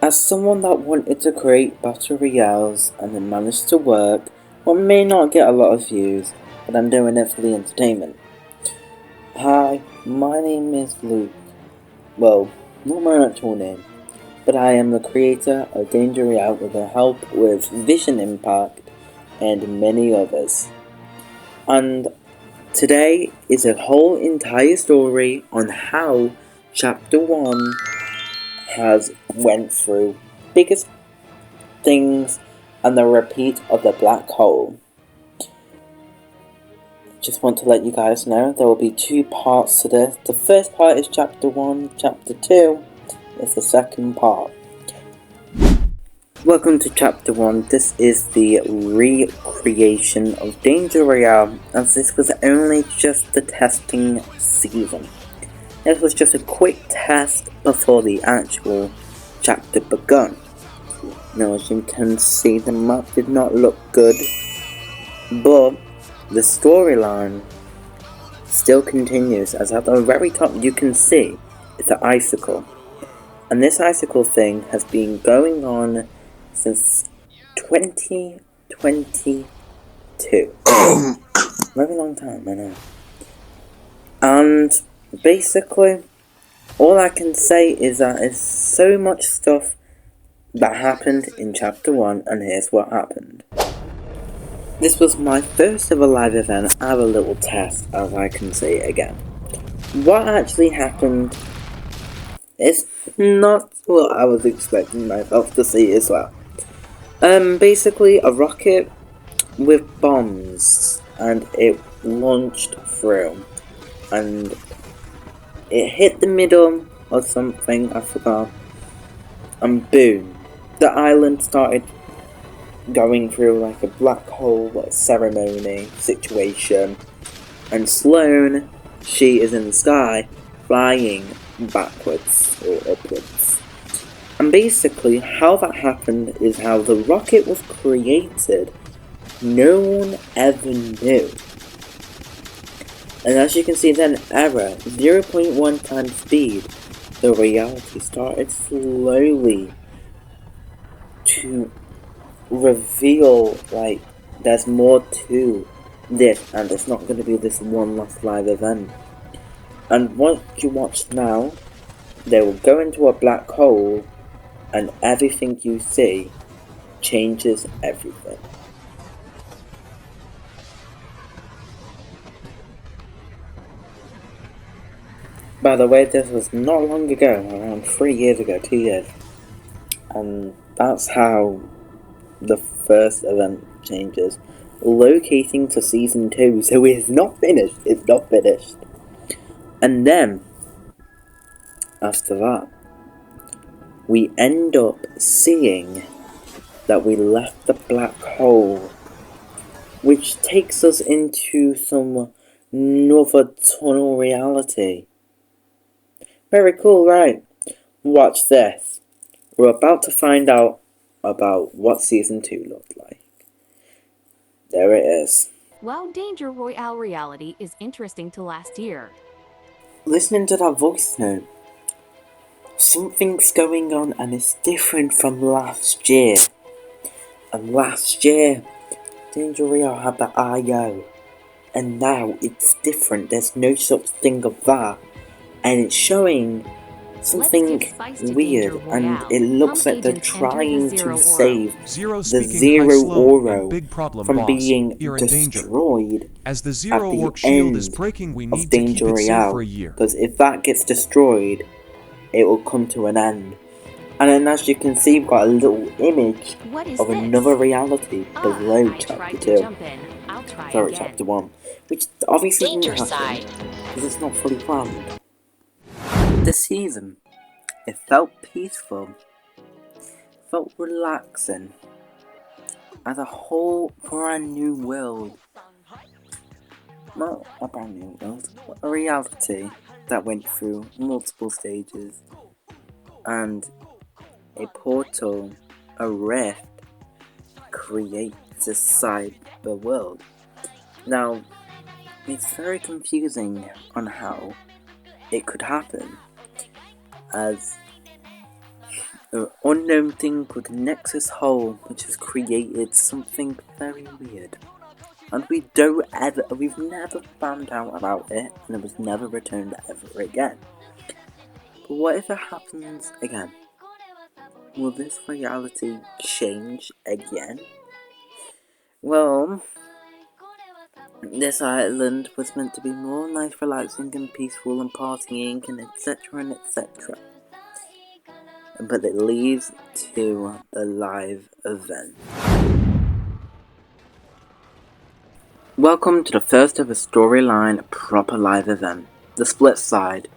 As someone that wanted to create battle royales and it managed to work, what may not get a lot of views, but I'm doing it for the entertainment. Hi, my name is Luke. Well, not my actual name, but I am the creator of Danger Royale with the help with Vision Impact and many others. And today is a whole entire story on how Chapter 1 has went through biggest things and the repeat of the black hole. Just want to let you guys know there will be two parts to this. The first part is Chapter 1, Chapter 2 is the second part. Welcome to Chapter 1. This is the recreation of Danger Royale, as this was only just the testing season. This was just a quick test before the actual chapter begun. Now, as you can see, the map did not look good, but the storyline still continues, as at the very top you can see it's an icicle. And this icicle thing has been going on since 2022. Very long time, I know. And basically, all I can say is that there's so much stuff that happened in Chapter 1, and here's what happened. This was my first ever live event. I have a little test, as I can say it again. What actually happened is not what I was expecting myself to see as well. Basically a rocket with bombs, and it launched through, and it hit the middle or something, I forgot, and boom, the island started going through like a black hole ceremony situation, and Sloane, she is in the sky, flying backwards or upwards. And basically how that happened is how the rocket was created. No one ever knew. And as you can see then, error, 0.1 times speed. The reality started slowly to reveal, like, there's more to this, and it's not going to be this one last live event. And what you watch now, they will go into a black hole, and everything you see changes everything. By the way, this was not long ago, around 3 years ago, 2 years. And that's how the first event changes. Locating to Season 2, so it's not finished, And then, after that, we end up seeing that we left the black hole, which takes us into some another tunnel reality. Very cool, right? Watch this. We're about to find out about what Season 2 looked like. There it is. While Danger Royale reality is interesting to last year, Listening to that voice note, something's going on and it's different from last year. And last year, Danger Royale had the IO. And now it's different, there's no such thing of that. And it's showing something weird, and it looks like they're trying to save the Zero Oro from being destroyed at the end of Danger Royale, because if that gets destroyed, it will come to an end. And then as you can see, we've got a little image of another reality below Chapter 2. Sorry, Chapter 1. Which obviously didn't happen, because it's not fully planned. This season, it felt peaceful, felt relaxing, as a whole brand new world. Not a brand new world, but a reality that went through multiple stages, and a portal, a rift, creates a cyber world. Now, it's very confusing on how it could happen, as an unknown thing with a nexus hole which has created something very weird. And we've never found out about it, and it was never returned ever again. But what if it happens again? Will this reality change again? Well, this island was meant to be more nice, relaxing and peaceful and partying and etc. and etc. But it leads to the live event. Welcome to the first ever storyline proper live event, the Split Side.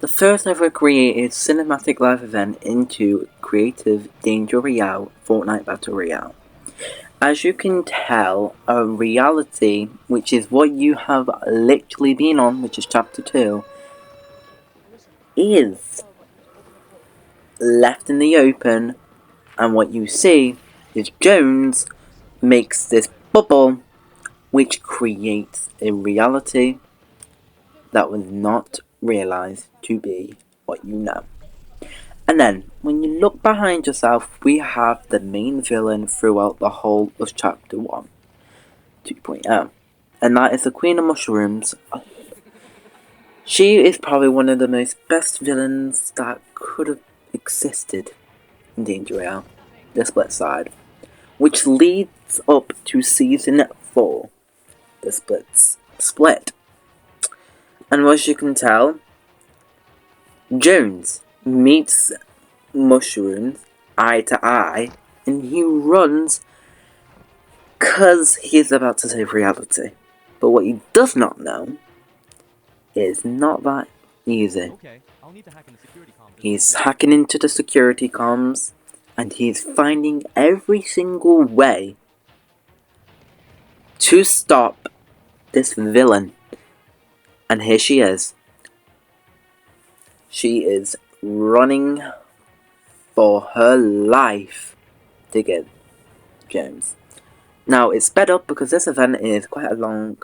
The first ever created cinematic live event into creative Danger Royale Fortnite Battle Royale. As you can tell, a reality, which is what you have literally been on, which is chapter 2, is left in the open, and what you see is Jones makes this bubble which creates a reality that was not realized to be what you know. And then, when you look behind yourself, we have the main villain throughout the whole of Chapter 1, 2.0. And that is the Queen of Mushrooms. She is probably one of the most best villains that could have existed in Danger Royale, the Split Side. Which leads up to Season 4, the Split. And as you can tell, Jones meets Mushrooms eye to eye, and he runs because he's about to save reality. But what he does not know is not that easy. He's hacking into the security comms, and he's finding every single way to stop this villain. And here she is. She is running for her life to get James. Now, it's sped up because this event is quite a long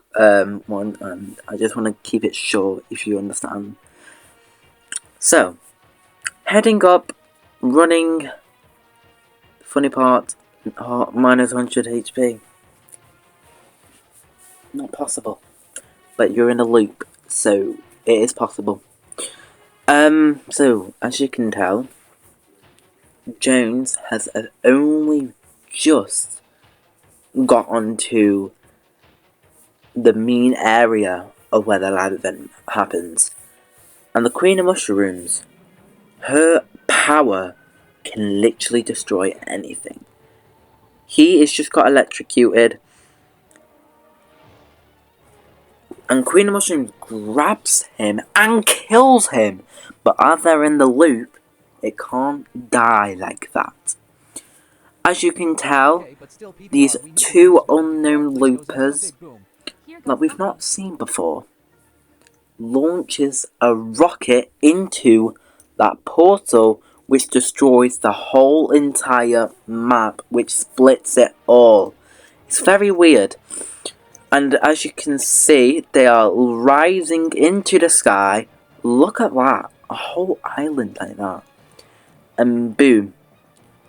one, and I just want to keep it short, if you understand. So, heading up, running, funny part, minus 100 HP. Not possible. But you're in a loop, so it is possible. So, as you can tell, Jones has only just got onto the main area of where the live event happens. And the Queen of Mushrooms, her power can literally destroy anything. He is just got electrocuted, and Queen of Mushrooms grabs him and kills him. But as they're in the loop, it can't die like that. As you can tell, these two unknown loopers that we've not seen before launches a rocket into that portal, which destroys the whole entire map, which splits it all. It's very weird. And as you can see, they are rising into the sky. Look at that. A whole island like that. And boom.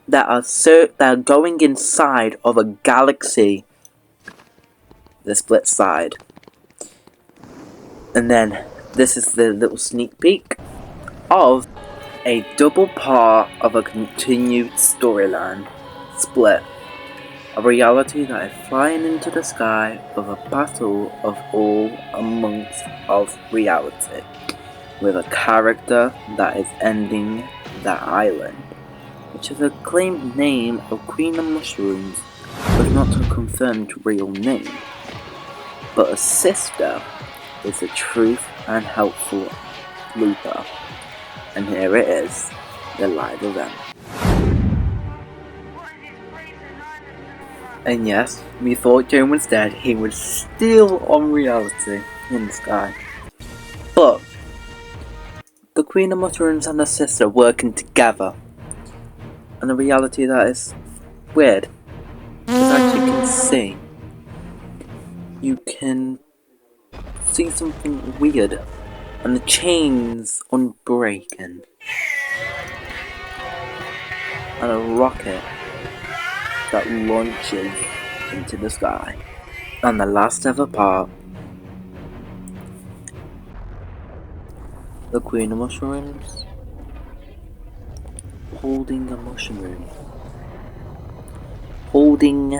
They're going inside of a galaxy. The Split Side. And then, this is the little sneak peek of a double part of a continued storyline. Split. A reality that is flying into the sky of a battle of all amongst of reality, with a character that is ending that island, which is a claimed name of Queen of Mushrooms, but not a confirmed real name. But a sister is a truth and helpful looper, and here it is, the live event. And yes, we thought Joan was dead, he was still on reality in the sky. But the Queen of Mushrooms and her sister working together, and the reality that is weird. Because as you can see something weird, and the chains unbreaking. and a rocket that launches into the sky. And the last ever part, the Queen of Mushrooms holding a mushroom, holding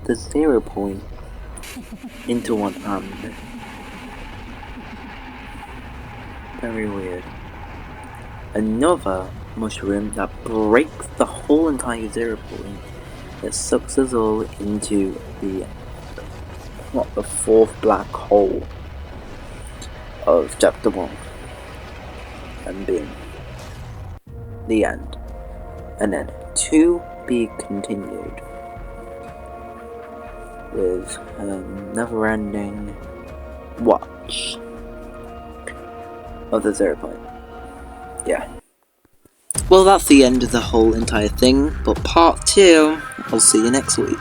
the 0 point into one hand. Very weird. Another mushroom that breaks the whole entire 0 point. It sucks us all into the 4th black hole of chapter 1. And boom. The end. And then to be continued with never ending watch of the 0 point. Yeah. Well, that's the end of the whole entire thing, but part 2, I'll see you next week.